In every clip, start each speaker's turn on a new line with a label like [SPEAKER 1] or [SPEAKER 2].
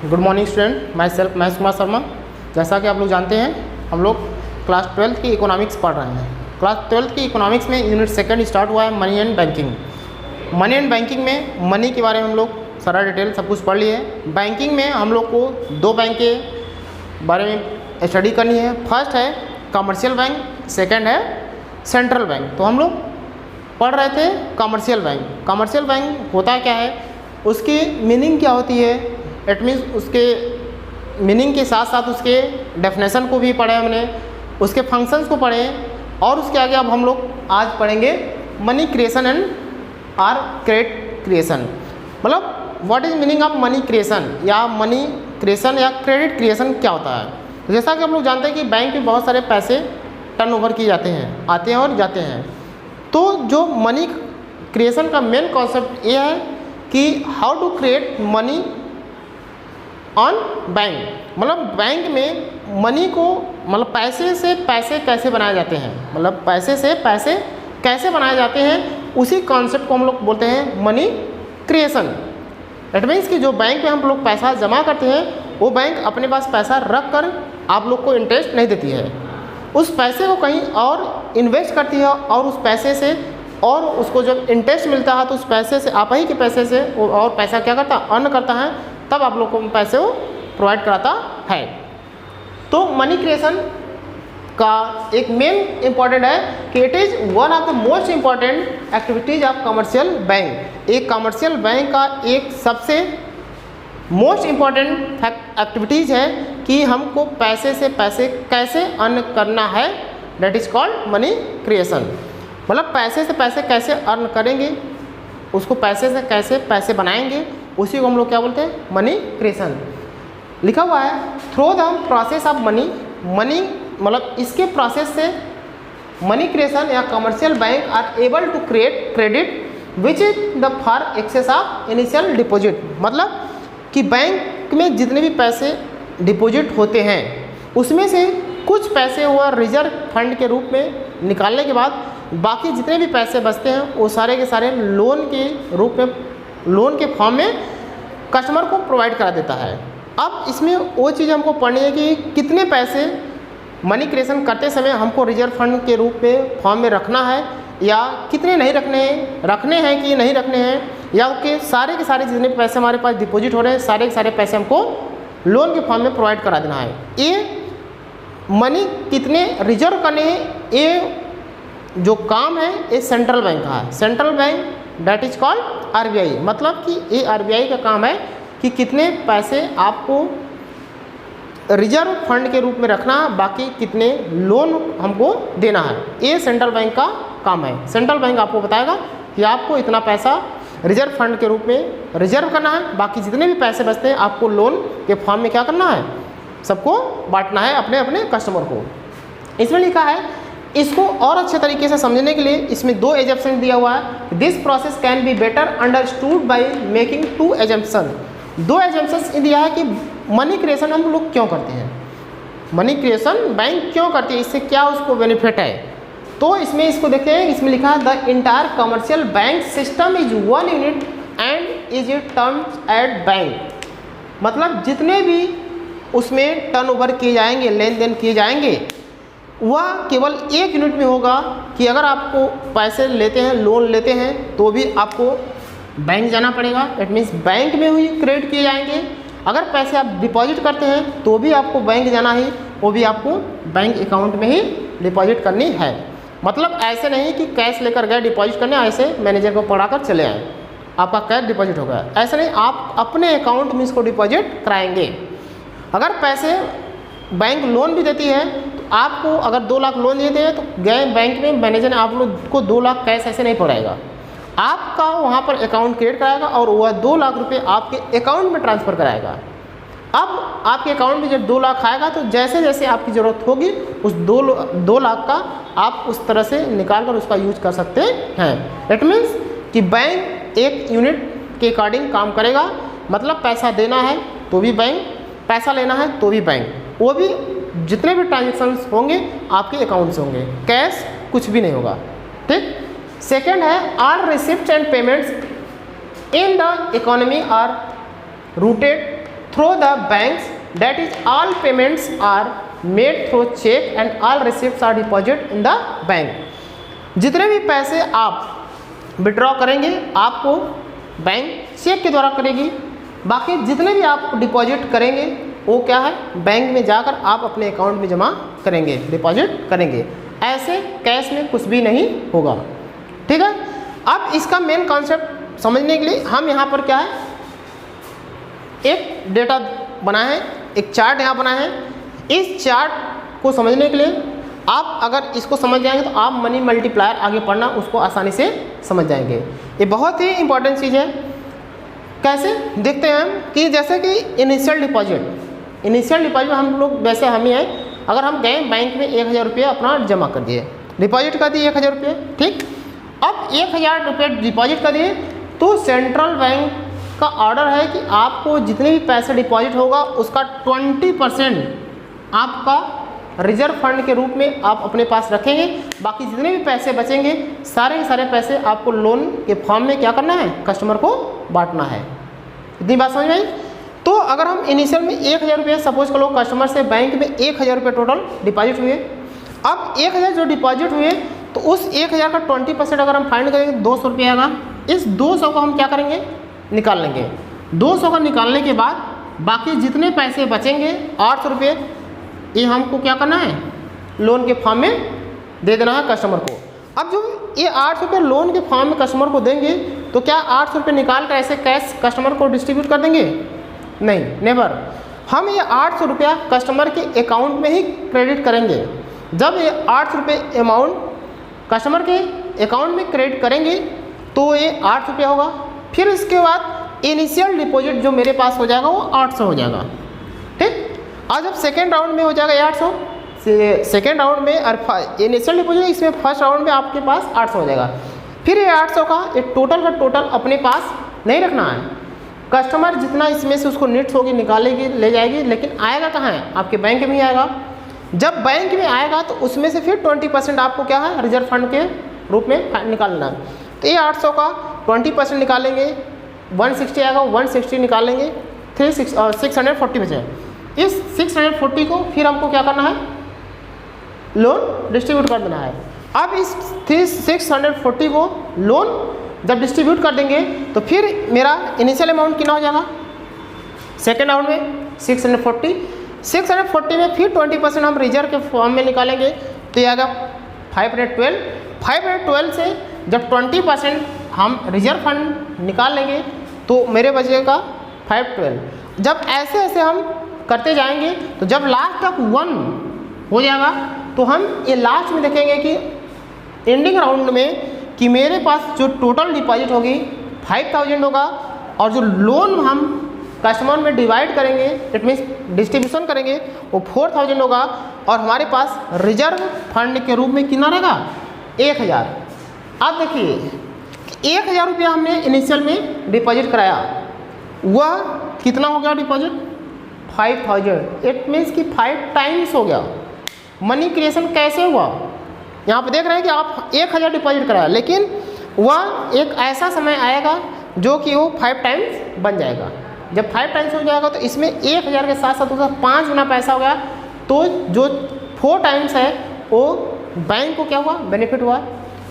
[SPEAKER 1] Good morning student, my self Mahesh Kumar Sharma. जैसा कि आप लोग जानते हैं, हम लोग क्लास 12 की इकोनॉमिक्स पढ़ रहे हैं। क्लास 12 की इकोनॉमिक्स में यूनिट 2 स्टार्ट हुआ है money and banking. Money and banking में मनी के बारे में हम लोग सारा डिटेल सब कुछ पढ़ लिए। बैंकिंग में हम लोग को दो बैंक के बारे में स्टडी करनी है। फर्स्ट है कमर्शियल बैंक, सेकेंड है सेंट्रल बैंक। तो हम लोग पढ़ रहे थे कमर्शियल बैंक। कमर्शियल बैंक होता क्या है, उसकी मीनिंग क्या होती है, इट मीन्स उसके मीनिंग के साथ साथ उसके डेफिनेशन को भी पढ़े हमने, उसके फंक्शंस को पढ़े, और उसके आगे अब हम लोग आज पढ़ेंगे money creation and or credit creation. मतलब what is meaning of money creation, या मनी क्रिएशन या क्रेडिट क्रिएशन क्या होता है। जैसा कि हम लोग जानते हैं कि बैंक में बहुत सारे पैसे टर्नओवर किए जाते हैं, आते हैं और जाते हैं। तो जो मनी क्रिएशन का मेन कॉन्सेप्ट ये है कि how to create money on bank. मतलब बैंक में मनी को, मतलब पैसे से पैसे कैसे बनाए जाते हैं, मतलब पैसे से पैसे कैसे बनाए जाते हैं, उसी कॉन्सेप्ट को हम लोग बोलते हैं मनी क्रिएशन। इट मीन्स कि जो बैंक में हम लोग पैसा जमा करते हैं, वो बैंक अपने पास पैसा रख कर आप लोग को इंटरेस्ट नहीं देती है, उस पैसे को कहीं और इन्वेस्ट करती है, और उस पैसे से, और उसको जब इंटरेस्ट मिलता है तो उस पैसे से, आप ही के पैसे से वो और पैसा क्या करता है, अर्न करता है, तब आप लोग को पैसे वो प्रोवाइड कराता है। तो मनी क्रिएशन का एक मेन इम्पॉर्टेंट है कि it is one of the most important activities of commercial bank. एक कमर्शियल बैंक का एक सबसे मोस्ट इम्पॉर्टेंट एक्टिविटीज़ है कि हमको पैसे से पैसे कैसे अर्न करना है, that is called money creation. मतलब पैसे से पैसे कैसे अर्न करेंगे, उसको पैसे से कैसे पैसे बनाएंगे, उसी को हम लोग क्या बोलते हैं, मनी क्रिएशन। लिखा हुआ है through the process of money. Money मतलब इसके प्रोसेस से मनी क्रिएशन या commercial bank are able to create credit which is the for excess of initial deposit. मतलब कि बैंक में जितने भी पैसे डिपॉजिट होते हैं, उसमें से कुछ पैसे हुआ रिजर्व फंड के रूप में निकालने के बाद बाकी जितने भी पैसे बचते हैं वो सारे के सारे लोन के रूप में, लोन के फॉर्म में कस्टमर को प्रोवाइड करा देता है। अब इसमें वो चीज़ हमको पढ़नी है कि कितने पैसे मनी क्रिएशन करते समय हमको रिजर्व फंड के रूप में फॉर्म में रखना है, या कितने नहीं रखने हैं कि नहीं रखने हैं, या कि सारे के सारे जितने पैसे हमारे पास डिपॉजिट हो रहे हैं, सारे के सारे पैसे हमको लोन के फॉर्म में प्रोवाइड करा देना है। ये मनी कितने रिजर्व करने हैं, ये जो काम है ये सेंट्रल बैंक का है। Central bank that is called RBI. मतलब कि ये आरबीआई का काम है कि कितने पैसे आपको रिजर्व फंड के रूप में रखना, बाकी कितने लोन हमको देना है, ये सेंट्रल बैंक का काम है। सेंट्रल बैंक आपको बताएगा कि आपको इतना पैसा रिजर्व फंड के रूप में रिजर्व करना है, बाकी जितने भी पैसे बचते हैं आपको लोन के फॉर्म में क्या करना है, सबको बांटना है अपने अपने कस्टमर को। इसमें लिखा है, इसको और अच्छे तरीके से समझने के लिए इसमें दो एजम्पशन दिया हुआ है। This process can be better understood by making two assumption. दो एजम्पशन दिया है कि मनी क्रिएशन हम लोग क्यों करते हैं, मनी क्रिएशन बैंक क्यों करती है, इससे क्या उसको बेनिफिट है। तो इसमें इसको देखते हैं, इसमें लिखा है the entire commercial bank system is one unit and is it terms at bank. मतलब जितने भी उसमें टर्नओवर किए जाएंगे, लेन देन किए जाएंगे, वह केवल एक यूनिट में होगा। कि अगर आपको पैसे लेते हैं, लोन लेते हैं, तो भी आपको बैंक जाना पड़ेगा, इट मीन्स बैंक में ही क्रेडिट किए जाएंगे। अगर पैसे आप डिपॉजिट करते हैं तो भी आपको बैंक जाना ही, वो भी आपको बैंक अकाउंट में ही डिपॉजिट करनी है। मतलब ऐसे नहीं कि कैश लेकर गए डिपॉजिट करने, ऐसे मैनेजर को पढ़ाकर चले आए, आपका कैश डिपॉजिट हो गया, ऐसे नहीं, आप अपने अकाउंट में इसको डिपॉजिट कराएंगे। अगर पैसे बैंक लोन भी देती है, तो आपको अगर 2 लाख लोन देते हैं तो गए बैंक में, मैनेजर ने आप लोग को 2 लाख कैश ऐसे नहीं पड़ेगा, आपका वहाँ पर अकाउंट क्रिएट कराएगा और वह 2 लाख रुपए आपके अकाउंट में ट्रांसफ़र कराएगा। अब आपके अकाउंट में जब 2 लाख आएगा तो जैसे जैसे आपकी ज़रूरत होगी उस 2 लाख का आप उस तरह से निकाल कर उसका यूज कर सकते हैं। इट मीन्स कि बैंक एक यूनिट के अकॉर्डिंग काम करेगा। मतलब पैसा देना है तो भी बैंक, पैसा लेना है तो भी बैंक, वो भी जितने भी ट्रांजेक्शन्स होंगे आपके अकाउंट से होंगे, कैश कुछ भी नहीं होगा। ठीक। सेकेंड है all receipt and payments in the economy are routed through the banks, that is all payments are made through cheque and all receipts are deposit in the bank. जितने भी पैसे आप विड्रॉ करेंगे आपको बैंक चेक के द्वारा करेगी, बाकी जितने भी आप डिपॉजिट करेंगे वो क्या है, बैंक में जाकर आप अपने अकाउंट में जमा करेंगे, डिपॉजिट करेंगे। ऐसे कैश में कुछ भी नहीं होगा, ठीक है। अब इसका मेन कॉन्सेप्ट समझने के लिए हम यहाँ पर क्या है, एक डेटा बना है, एक चार्ट यहाँ बना है। इस चार्ट को समझने के लिए आप अगर इसको समझ जाएंगे तो आप मनी मल्टीप्लायर आगे पढ़ना उसको आसानी से समझ जाएंगे। ये बहुत ही इंपॉर्टेंट चीज़ है। कैसे देखते हैं हम कि जैसे कि इनिशियल डिपॉजिट हम लोग वैसे हम ही हैं, अगर हम गए बैंक में 1000 रुपये अपना जमा कर दिए, डिपॉजिट कर दिए 1000 रुपये, ठीक। अब 1000 रुपये डिपॉजिट कर दिए तो सेंट्रल बैंक का ऑर्डर है कि आपको जितने भी पैसे डिपॉजिट होगा उसका 20% आपका रिजर्व फंड के रूप में आप अपने पास रखेंगे। बाकी जितने भी पैसे बचेंगे सारे के सारे पैसे आपको लोन के फॉर्म में क्या करना है, कस्टमर को बांटना है। इतनी बात समझ में आई। तो अगर हम इनिशियल में 1000 रुपये सपोज करो कस्टमर से बैंक में 1000 रुपये टोटल डिपॉजिट हुए। अब 1000 जो डिपॉजिट हुए तो उस 1000 का 20% अगर हम फाइंड करेंगे 200 रुपये आएगा। इस 200 को हम क्या करेंगे, निकाल लेंगे। 200 का निकालने के बाद बाकी जितने पैसे बचेंगे 800 रुपये, ये हमको क्या करना है, लोन के फॉर्म में दे देना है कस्टमर को। अब जो ये 800 रुपये लोन के फॉर्म में कस्टमर को देंगे तो क्या 800 रुपये निकाल कर ऐसे कैश कस्टमर को डिस्ट्रीब्यूट कर देंगे? नहीं, नेवर। हम ये 800 रुपया कस्टमर के अकाउंट में ही क्रेडिट करेंगे। जब ये 800 रुपये अमाउंट कस्टमर के अकाउंट में क्रेडिट करेंगे तो ये 800 रुपया होगा। फिर इसके बाद इनिशियल डिपॉजिट जो मेरे पास हो जाएगा वो 800 हो जाएगा, ठीक। और जब सेकेंड राउंड में हो जाएगा 800, सेकेंड राउंड में और इनिशियल डिपॉजिट इसमें फर्स्ट राउंड में आपके पास 800 हो जाएगा। फिर ये 800 का एक टोटल का टोटल अपने पास नहीं रखना है। कस्टमर जितना इसमें से उसको नीड्स होगी निकालेगी, ले जाएगी, लेकिन आएगा कहाँ है, आपके बैंक में ही आएगा। जब बैंक में आएगा तो उसमें से फिर 20% आपको क्या है, रिजर्व फंड के रूप में निकालना है। तो ये 800 का 20% निकालेंगे, 160 आएगा, 160 निकालेंगे, 640 बचे। इस 640 को फिर हमको क्या करना है, लोन डिस्ट्रीब्यूट कर देना है। अब इस 640 को लोन जब डिस्ट्रीब्यूट कर देंगे तो फिर मेरा इनिशियल अमाउंट कितना हो जाएगा, सेकेंड राउंड में 640 में फिर 20% हम रिजर्व के फॉर्म में निकालेंगे तो ये आएगा 512 से जब 20% हम रिजर्व फंड निकाल लेंगे तो मेरे बचेगा 512। जब ऐसे ऐसे हम करते जाएंगे तो जब लास्ट तक 1 हो जाएगा तो हम ये लास्ट में देखेंगे कि एंडिंग राउंड में कि मेरे पास जो टोटल डिपॉजिट होगी 5000 होगा और जो लोन हम कस्टमर में डिवाइड करेंगे, इट मीन्स डिस्ट्रीब्यूशन करेंगे, वो 4000 होगा और हमारे पास रिजर्व फंड के रूप में कितना रहेगा, 1000। अब देखिए 1000 रुपया हमने इनिशियल में डिपॉजिट कराया, वह कितना हो गया डिपॉजिट, 5000। इट मीन्स कि 5 टाइम्स हो गया। मनी क्रिएशन कैसे हुआ, यहाँ पे देख रहे हैं कि आप 1000 डिपॉजिट कराया, लेकिन वह एक ऐसा समय आएगा जो कि वो 5 टाइम्स बन जाएगा। जब 5 टाइम्स हो जाएगा तो इसमें 1000 के साथ साथ उसका 5 गुना पैसा हो गया, तो जो 4 टाइम्स है वो बैंक को क्या हुआ, बेनिफिट हुआ।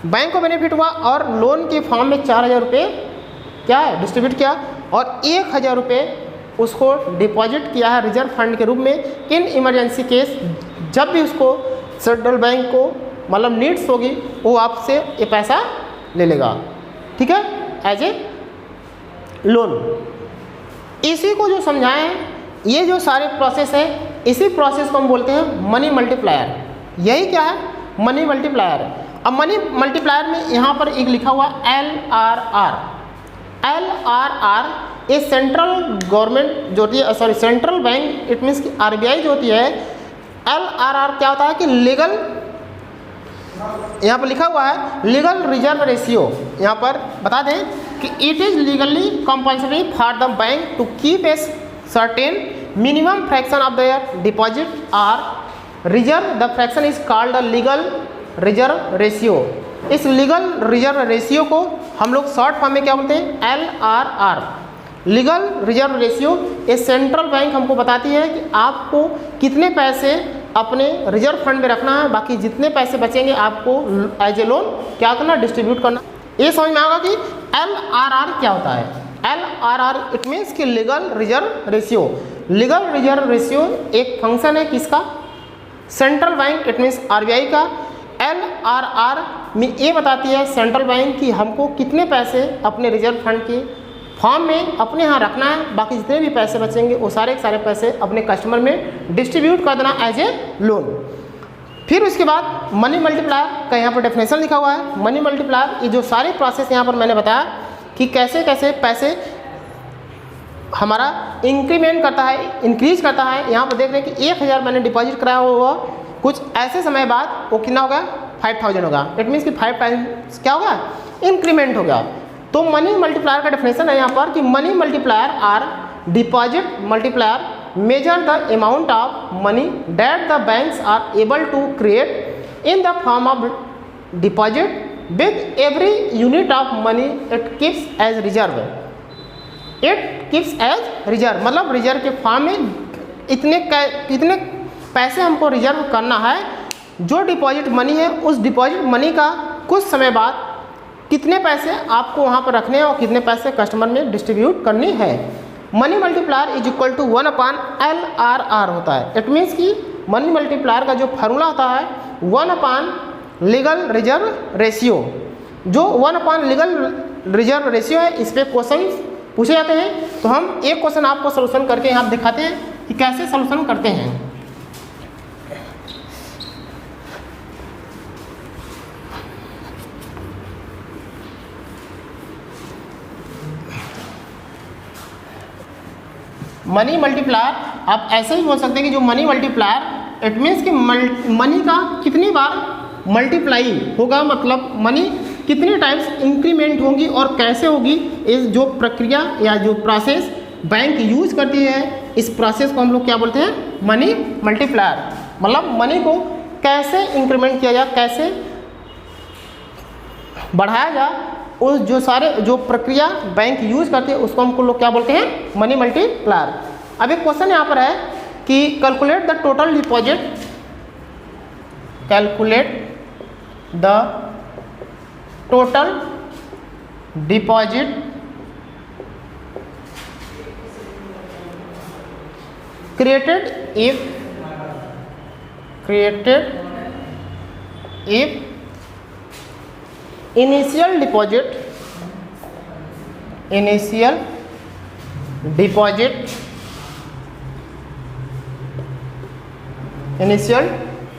[SPEAKER 1] बैंक को बेनिफिट हुआ और लोन के फॉर्म में 4000 रुपये क्या है, डिस्ट्रीब्यूट किया और 1000 रुपये उसको डिपॉजिट किया है रिजर्व फंड के रूप में। इन इमरजेंसी केस जब भी उसको सेंट्रल बैंक को मतलब नीड्स होगी वो आपसे ये पैसा ले लेगा, ठीक है, एज ए लोन। इसी को जो समझाएं, ये जो सारे प्रोसेस है, इसी प्रोसेस को हम बोलते हैं मनी मल्टीप्लायर। यही क्या है, मनी मल्टीप्लायर। अब मनी मल्टीप्लायर में यहाँ पर एक लिखा हुआ LRR। ये सेंट्रल गवर्नमेंट जो होती है, sorry central bank, it means कि RBI जो होती है, LRR क्या होता है कि लीगल, यहाँ पर लिखा हुआ है लीगल रिजर्व रेशियो। यहाँ पर बता दें कि it is legally compulsory for the bank to keep a certain minimum fraction of their deposit are reserve. The fraction is called the legal reserve ratio. इस लीगल रिजर्व रेशियो को हम लोग short form में क्या बोलते हैं, LRR। Legal reserve ratio, ये central bank हमको बताती है कि आपको कितने पैसे अपने रिजर्व फंड में रखना है, बाकी जितने पैसे बचेंगे आपको एज ए लोन क्या करना, डिस्ट्रीब्यूट करना। ये समझ में आएगा कि LRR क्या होता है। LRR इट मीन्स कि legal reserve ratio. Legal reserve ratio एक फंक्शन है किसका, central bank it means RBI का। LRR में ये बताती है सेंट्रल बैंक कि हमको कितने पैसे अपने रिजर्व फंड के फॉर्म में अपने यहाँ रखना है, बाकी जितने भी पैसे बचेंगे वो सारे के सारे पैसे अपने कस्टमर में डिस्ट्रीब्यूट कर देना एज ए लोन। फिर उसके बाद मनी मल्टीप्लायर का यहाँ पर डेफिनेशन लिखा हुआ है। मनी मल्टीप्लायर ये जो सारे प्रोसेस यहाँ पर मैंने बताया कि कैसे कैसे पैसे हमारा इंक्रीमेंट करता है, इंक्रीज करता है। यहाँ पर देख रहे हैं कि 1000 मैंने डिपॉजिट कराया हुआ, कुछ ऐसे समय बाद वो कितना होगा, 5000 होगा। इट मीन्स कि 5 टाइम्स क्या होगा, इंक्रीमेंट हो गया। तो मनी मल्टीप्लायर का डेफिनेशन है यहाँ पर कि money multiplier or deposit multiplier measure the amount of money that the banks are able to create in the form of deposit with every unit of money it keeps as reserve. It keeps as reserve मतलब reserve के form में इतने पैसे हमको reserve करना है। जो deposit money है उस डिपॉजिट मनी का कुछ समय बाद कितने पैसे आपको वहाँ पर रखने हैं और कितने पैसे कस्टमर में डिस्ट्रीब्यूट करनी है। Money multiplier is equal to 1/LRR होता है। इट मीन्स कि मनी मल्टीप्लायर का जो फार्मूला होता है 1/ लीगल रिजर्व रेशियो। जो 1/ लीगल रिजर्व रेशियो है, इस पर क्वेश्चन पूछे जाते हैं। तो हम एक क्वेश्चन आपको सोल्यूशन करके यहाँ दिखाते हैं कि कैसे सोल्यूशन करते हैं। मनी मल्टीप्लायर आप ऐसे ही बोल सकते हैं कि जो मनी मल्टीप्लायर इट मीन्स कि मनी का कितनी बार मल्टीप्लाई होगा, मतलब मनी कितनी टाइम्स इंक्रीमेंट होगी और कैसे होगी। इस जो प्रक्रिया या जो प्रोसेस बैंक यूज करती है, इस प्रोसेस को हम लोग क्या बोलते हैं, मनी मल्टीप्लायर। मतलब मनी को कैसे इंक्रीमेंट किया जाए, कैसे बढ़ाया जाए, उस जो सारे जो प्रक्रिया बैंक यूज करते हैं उसको हमको लोग क्या बोलते हैं, मनी मल्टीप्लायर। अब एक क्वेश्चन यहाँ पर है कि calculate the total deposit, calculate the total deposit created if initial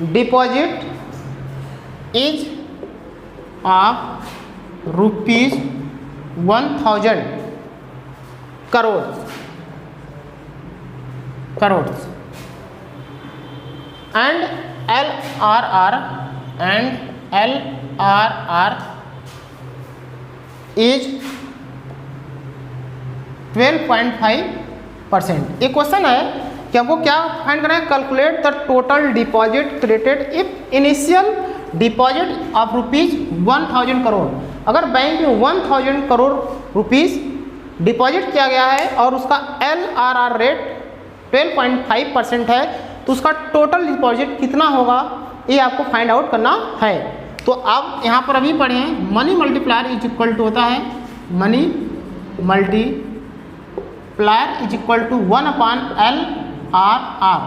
[SPEAKER 1] deposit is of rupees 1000 crores and LRR is 12.5%। एक क्वेश्चन है कि हमको क्या फाइंड करना है, calculate the total deposit created if initial deposit of rupees 1000 crore. अगर bank में 1000 crore rupees deposit किया गया है और उसका LRR रेट 12.5% है, तो उसका टोटल डिपॉजिट कितना होगा ये आपको फाइंड आउट करना है। तो आप यहाँ पर अभी पढ़े हैं money multiplier is equal to होता है, money multiplier is equal to 1/LRR।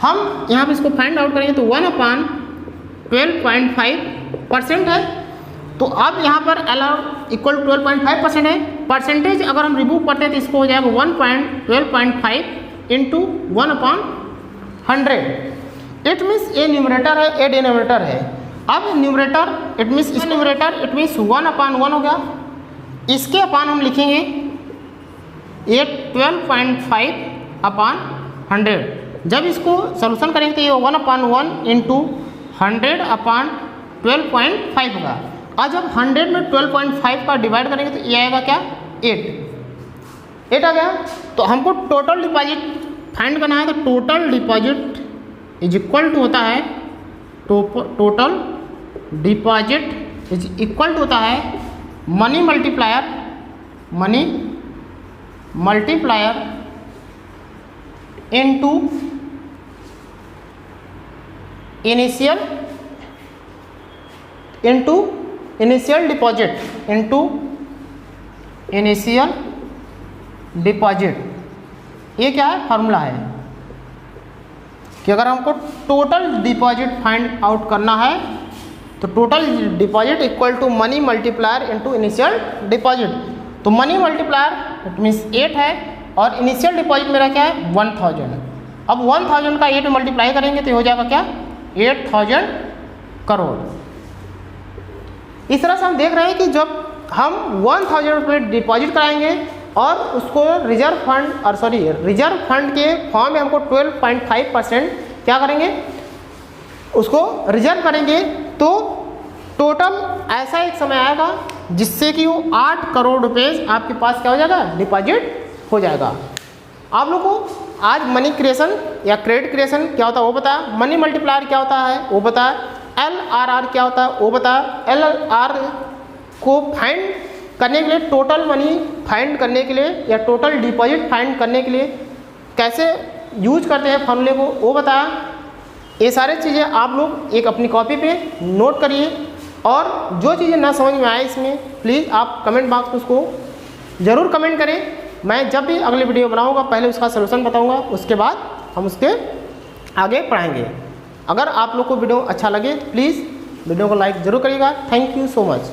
[SPEAKER 1] हम यहाँ पे इसको फाइंड आउट करेंगे तो 1/12.5% है। तो अब यहाँ पर LR इक्वल 12.5% है। परसेंटेज अगर हम रिमूव करते हैं तो इसको हो जाएगा 1.12.5 इंटू 1/100। इट मीन्स ये न्यूमरेटर है, ये डिनोमिनेटर है। अब न्यूमरेटर इट मीन्स इस न्यूमरेटर इट मीन्स 1/1 हो गया, इसके अपान हम लिखेंगे ये 12.5/100। जब इसको सोल्यूशन करेंगे तो ये 1/1 इंटू 100/12.5 होगा। और जब 100 में 12.5 का डिवाइड करेंगे तो ये आएगा क्या, 8 आ गया। तो हमको टोटल डिपॉजिट फाइंड करना है, तो total deposit is equal to होता है, total deposit is equal to होता है money multiplier into initial deposit initial deposit. ये क्या है, फार्मूला है कि अगर हमको टोटल डिपॉजिट फाइंड आउट करना है तो total deposit equal to money multiplier into initial deposit. तो मनी मल्टीप्लायर इट मीन्स 8 है और इनिशियल डिपॉजिट मेरा क्या है 1000। अब 1000 का 8 में मल्टीप्लाई करेंगे तो हो जाएगा क्या 8000 करोड़। इस तरह से हम देख रहे हैं कि जब हम 1000 रुपये डिपॉजिट कराएंगे और उसको रिजर्व फंड के फॉर्म में हमको 12.5% क्या करेंगे, उसको रिजर्व करेंगे, तो टोटल ऐसा एक समय आएगा जिससे कि वो 8 करोड़ रुपये आपके पास क्या हो जाएगा, डिपॉजिट हो जाएगा। आप लोग को आज मनी क्रिएशन या क्रेडिट क्रिएशन क्या होता है वो पता, मनी मल्टीप्लायर क्या होता है वो पता, LRR क्या होता है वो पता। LRR को फाइंड करने के लिए, टोटल मनी फाइंड करने के लिए या टोटल डिपॉजिट फाइंड करने के लिए कैसे यूज करते हैं फॉर्मूले को वो बताया। ये सारी चीज़ें आप लोग एक अपनी कॉपी पे नोट करिए और जो चीज़ें ना समझ में आए इसमें प्लीज़ आप कमेंट बॉक्स में उसको ज़रूर कमेंट करें। मैं जब भी अगली वीडियो बनाऊंगा पहले उसका सलूशन बताऊंगा, उसके बाद हम उसके आगे पढ़ाएंगे। अगर आप लोग को वीडियो अच्छा लगे तो प्लीज़ वीडियो को लाइक ज़रूर करिएगा। Thank you so much.